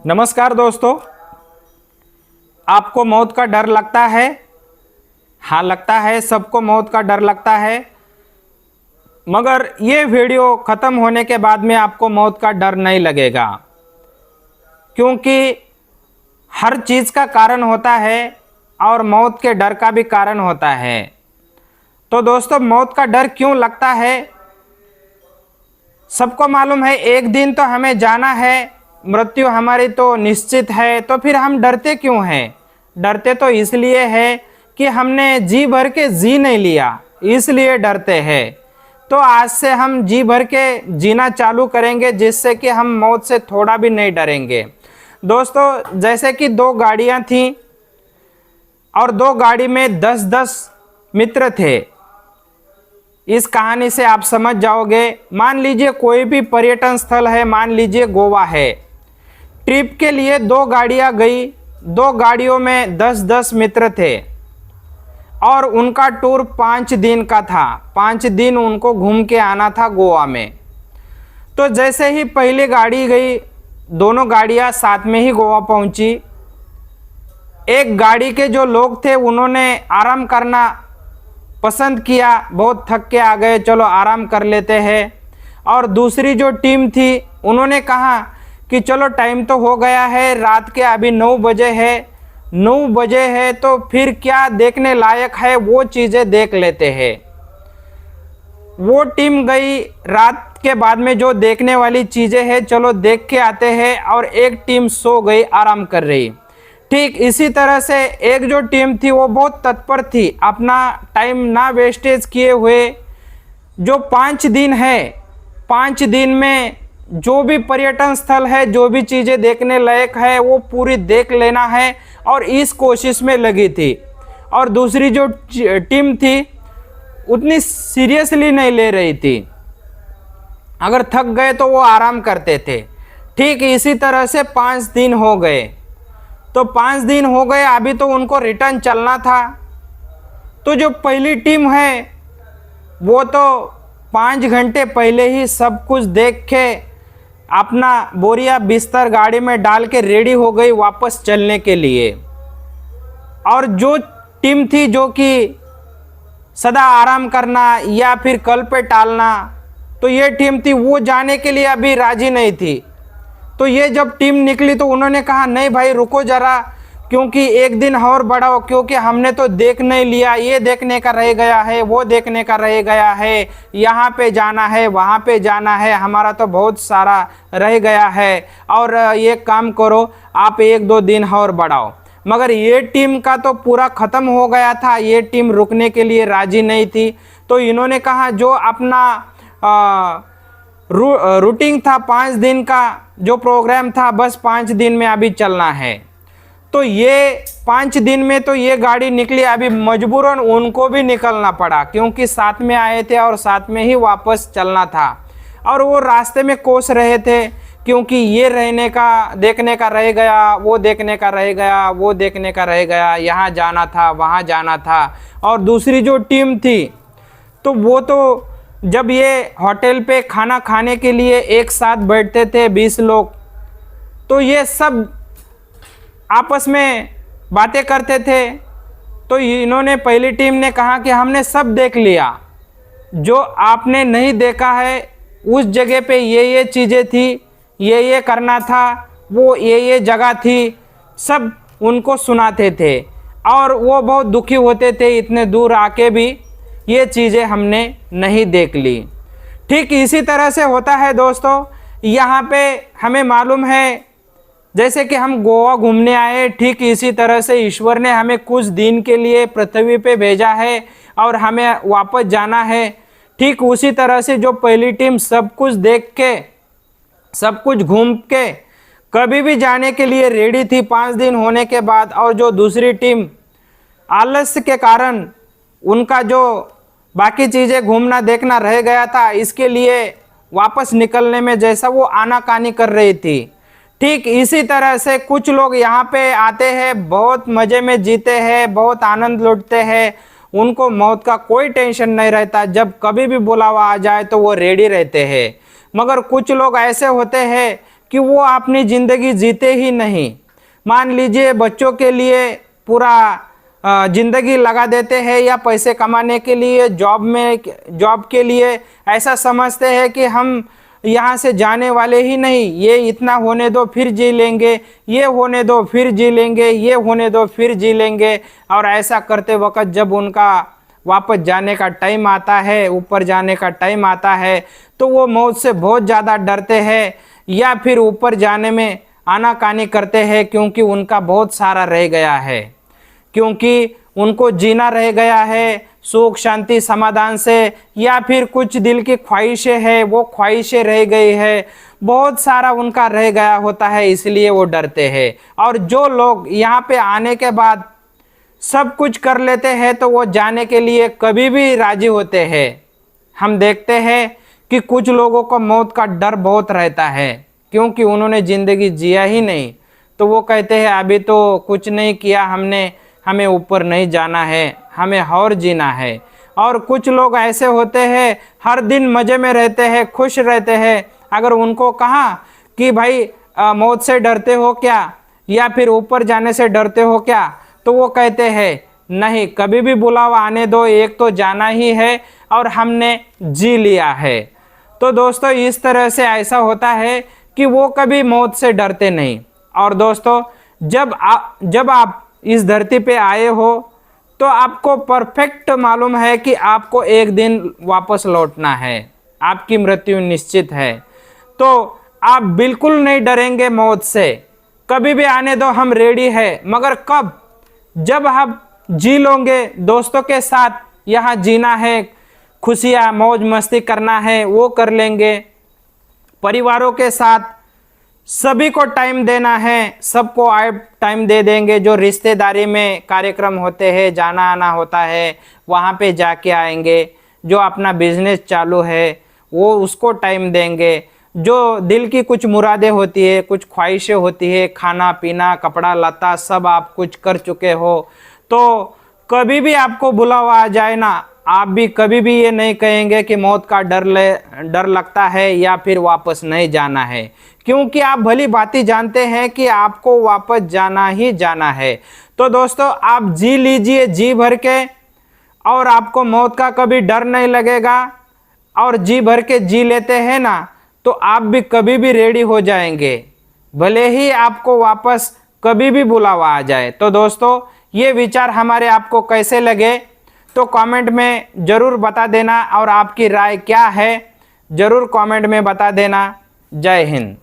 नमस्कार दोस्तों, आपको मौत का डर लगता है? हाँ, लगता है, सबको मौत का डर लगता है। मगर ये वीडियो ख़त्म होने के बाद में आपको मौत का डर नहीं लगेगा, क्योंकि हर चीज़ का कारण होता है और मौत के डर का भी कारण होता है। तो दोस्तों, मौत का डर क्यों लगता है? सबको मालूम है एक दिन तो हमें जाना है, मृत्यु हमारी तो निश्चित है, तो फिर हम डरते क्यों हैं? डरते तो इसलिए है कि हमने जी भर के जी नहीं लिया, इसलिए डरते हैं। तो आज से हम जी भर के जीना चालू करेंगे, जिससे कि हम मौत से थोड़ा भी नहीं डरेंगे। दोस्तों, जैसे कि दो गाड़ियां थीं और दो गाड़ी में 10-10 मित्र थे। इस कहानी से आप समझ जाओगे। मान लीजिए कोई भी पर्यटन स्थल है, मान लीजिए गोवा है। ट्रिप के लिए दो गाड़ियां गई, दो गाड़ियों में 10-10 मित्र थे और उनका टूर 5 दिन का था। 5 दिन उनको घूम के आना था गोवा में। तो जैसे ही पहली गाड़ी गई, दोनों गाड़ियां साथ में ही गोवा पहुंची। एक गाड़ी के जो लोग थे उन्होंने आराम करना पसंद किया, बहुत थक के आ गए, चलो आराम कर लेते हैं। और दूसरी जो टीम थी उन्होंने कहा कि चलो टाइम तो हो गया है, रात के अभी 9 बजे है, 9 बजे है तो फिर क्या देखने लायक है वो चीज़ें देख लेते हैं। वो टीम गई, रात के बाद में जो देखने वाली चीज़ें हैं चलो देख के आते हैं, और एक टीम सो गई, आराम कर रही। ठीक इसी तरह से एक जो टीम थी वो बहुत तत्पर थी, अपना टाइम ना वेस्टेज किए हुए। जो 5 दिन है, 5 दिन में जो भी पर्यटन स्थल है, जो भी चीज़ें देखने लायक है वो पूरी देख लेना है, और इस कोशिश में लगी थी। और दूसरी जो टीम थी उतनी सीरियसली नहीं ले रही थी, अगर थक गए तो वो आराम करते थे। ठीक इसी तरह से 5 दिन हो गए। तो 5 दिन हो गए, अभी तो उनको रिटर्न चलना था। तो जो पहली टीम है वो तो 5 घंटे पहले ही सब कुछ देख के अपना बोरिया बिस्तर गाड़ी में डाल के रेडी हो गई वापस चलने के लिए। और जो टीम थी जो कि सदा आराम करना या फिर कल पे टालना, तो ये टीम थी वो जाने के लिए अभी राजी नहीं थी। तो ये जब टीम निकली तो उन्होंने कहा नहीं भाई रुको ज़रा, क्योंकि एक दिन और बढ़ाओ, क्योंकि हमने तो देख नहीं लिया, ये देखने का रह गया है, वो देखने का रह गया है, यहाँ पे जाना है, वहाँ पे जाना है, हमारा तो बहुत सारा रह गया है। और ये काम करो, आप 1-2 दिन और बढ़ाओ। मगर ये टीम का तो पूरा ख़त्म हो गया था, ये टीम रुकने के लिए राज़ी नहीं थी। तो इन्होंने कहा जो अपना रूटीन था 5 दिन का, जो प्रोग्राम था, बस 5 दिन में अभी चलना है। तो ये 5 दिन में तो ये गाड़ी निकली, अभी मजबूरन उनको भी निकलना पड़ा, क्योंकि साथ में आए थे और साथ में ही वापस चलना था। और वो रास्ते में कोस रहे थे, क्योंकि ये रहने का देखने का रह गया, वो देखने का रह गया, वो देखने का रह गया, यहाँ जाना था, वहाँ जाना था। और दूसरी जो टीम थी तो वो तो जब ये होटल पे खाना खाने के लिए एक साथ बैठते थे 20 लोग, तो ये सब आपस में बातें करते थे। तो इन्होंने, पहली टीम ने कहा कि हमने सब देख लिया, जो आपने नहीं देखा है उस जगह पे ये चीज़ें थी, ये करना था, वो ये जगह थी, सब उनको सुनाते थे। और वो बहुत दुखी होते थे, इतने दूर आके भी ये चीज़ें हमने नहीं देख ली। ठीक इसी तरह से होता है दोस्तों, यहाँ पे हमें मालूम है, जैसे कि हम गोवा घूमने आए, ठीक इसी तरह से ईश्वर ने हमें कुछ दिन के लिए पृथ्वी पे भेजा है और हमें वापस जाना है। ठीक उसी तरह से जो पहली टीम सब कुछ देख के, सब कुछ घूम के कभी भी जाने के लिए रेडी थी 5 दिन होने के बाद, और जो दूसरी टीम आलस्य के कारण उनका जो बाकी चीज़ें घूमना देखना रह गया था, इसके लिए वापस निकलने में जैसा वो आनाकानी कर रही थी। ठीक इसी तरह से कुछ लोग यहाँ पे आते हैं, बहुत मज़े में जीते हैं, बहुत आनंद लुटते हैं, उनको मौत का कोई टेंशन नहीं रहता, जब कभी भी बुलावा आ जाए तो वो रेडी रहते हैं। मगर कुछ लोग ऐसे होते हैं कि वो अपनी ज़िंदगी जीते ही नहीं। मान लीजिए बच्चों के लिए पूरा ज़िंदगी लगा देते हैं, या पैसे कमाने के लिए जॉब के लिए ऐसा समझते हैं कि हम यहाँ से जाने वाले ही नहीं, ये इतना होने दो फिर जी लेंगे, ये होने दो फिर जी लेंगे, ये होने दो फिर जी लेंगे। और ऐसा करते वक्त जब उनका वापस जाने का टाइम आता है, ऊपर जाने का टाइम आता है, तो वो मौत से बहुत ज़्यादा डरते हैं, या फिर ऊपर जाने में आनाकानी करते हैं, क्योंकि उनका बहुत सारा रह गया है, क्योंकि उनको जीना रह गया है सुख शांति समाधान से, या फिर कुछ दिल की ख्वाहिशें हैं, वो ख्वाहिशें रह गई है, बहुत सारा उनका रह गया होता है, इसलिए वो डरते हैं। और जो लोग यहाँ पे आने के बाद सब कुछ कर लेते हैं, तो वो जाने के लिए कभी भी राजी होते हैं। हम देखते हैं कि कुछ लोगों को मौत का डर बहुत रहता है, क्योंकि उन्होंने ज़िंदगी जिया ही नहीं, तो वो कहते हैं अभी तो कुछ नहीं किया हमने, हमें ऊपर नहीं जाना है, हमें और जीना है। और कुछ लोग ऐसे होते हैं हर दिन मज़े में रहते हैं, खुश रहते हैं। अगर उनको कहा कि भाई मौत से डरते हो क्या, या फिर ऊपर जाने से डरते हो क्या, तो वो कहते हैं नहीं, कभी भी बुलावा आने दो, एक तो जाना ही है और हमने जी लिया है। तो दोस्तों इस तरह से ऐसा होता है कि वो कभी मौत से डरते नहीं। और दोस्तों जब आप इस धरती पे आए हो, तो आपको परफेक्ट मालूम है कि आपको एक दिन वापस लौटना है, आपकी मृत्यु निश्चित है। तो आप बिल्कुल नहीं डरेंगे मौत से, कभी भी आने दो, हम रेडी है। मगर कब? जब आप जी लोगे, दोस्तों के साथ यहाँ जीना है, खुशियाँ मौज मस्ती करना है वो कर लेंगे, परिवारों के साथ सभी को टाइम देना है, सबको आप टाइम दे देंगे। जो रिश्तेदारी में कार्यक्रम होते हैं, जाना आना होता है, वहाँ पे जाके आएंगे। जो अपना बिजनेस चालू है वो उसको टाइम देंगे। जो दिल की कुछ मुरादें होती है, कुछ ख्वाहिशें होती है, खाना पीना कपड़ा लता सब आप कुछ कर चुके हो, तो कभी भी आपको बुलावा आ जाए ना, आप भी कभी भी ये नहीं कहेंगे कि मौत का डर लगता है या फिर वापस नहीं जाना है, क्योंकि आप भली भांति जानते हैं कि आपको वापस जाना ही जाना है। तो दोस्तों आप जी लीजिए जी भर के, और आपको मौत का कभी डर नहीं लगेगा। और जी भर के जी लेते हैं ना, तो आप भी कभी भी रेडी हो जाएंगे, भले ही आपको वापस कभी भी बुलावा आ जाए। तो दोस्तों ये विचार हमारे आपको कैसे लगे, तो कमेंट में ज़रूर बता देना, और आपकी राय क्या है ज़रूर कमेंट में बता देना। जय हिंद।